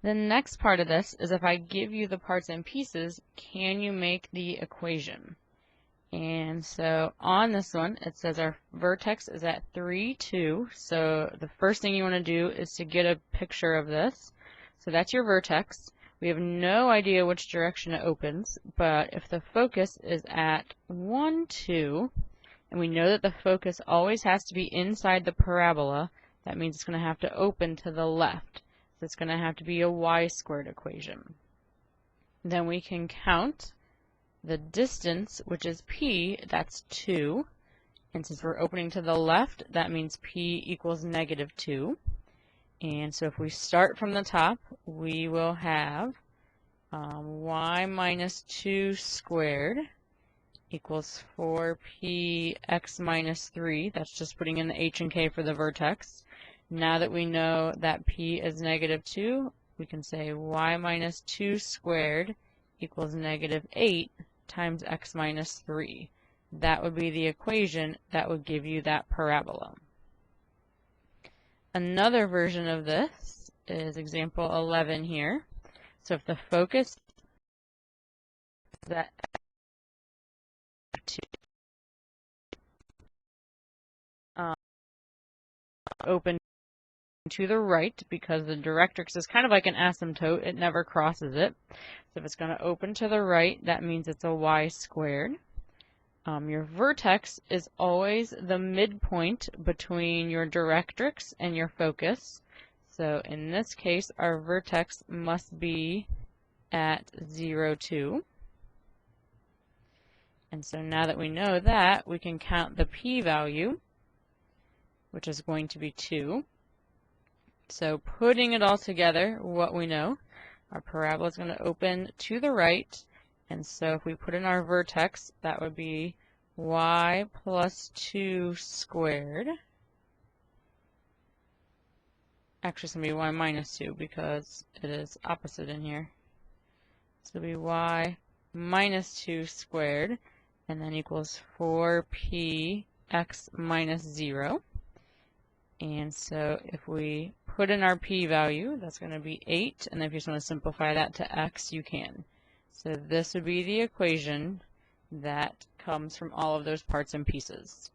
The next part of this is if I give you the parts and pieces, can you make the equation? And so on this one, it says our vertex is at 3, 2. So the first thing you want to do is to get a picture of this. So that's your vertex. We have no idea which direction it opens, but if the focus is at 1, 2, and we know that the focus always has to be inside the parabola, that means it's going to have to open to the left. So it's going to have to be a y-squared equation. Then we can count the distance, which is p, that's 2. And since we're opening to the left, that means p equals -2. And so if we start from the top, we will have y minus 2 squared equals 4p x minus 3. That's just putting in the h and k for the vertex. Now that we know that p is -2, we can say y minus 2 squared equals -8 times x minus 3. That would be the equation that would give you that parabola. Another version of this is example 11 here. So if the focus is at 2, open to the right, because the directrix is kind of like an asymptote, it never crosses it. So if it's going to open to the right, that means it's a y-squared. Your vertex is always the midpoint between your directrix and your focus. So in this case, our vertex must be at 0, 2. And so now that we know that, we can count the p-value, which is going to be 2. So putting it all together, what we know, our parabola is going to open to the right. And so if we put in our vertex, that would be y plus 2 squared. Actually, it's going to be y minus 2 because it is opposite in here. So it'll be y minus 2 squared, and then equals 4p x minus 0. And so if we put in our p-value, that's going to be 8, and then if you just want to simplify that to x, you can. So this would be the equation that comes from all of those parts and pieces.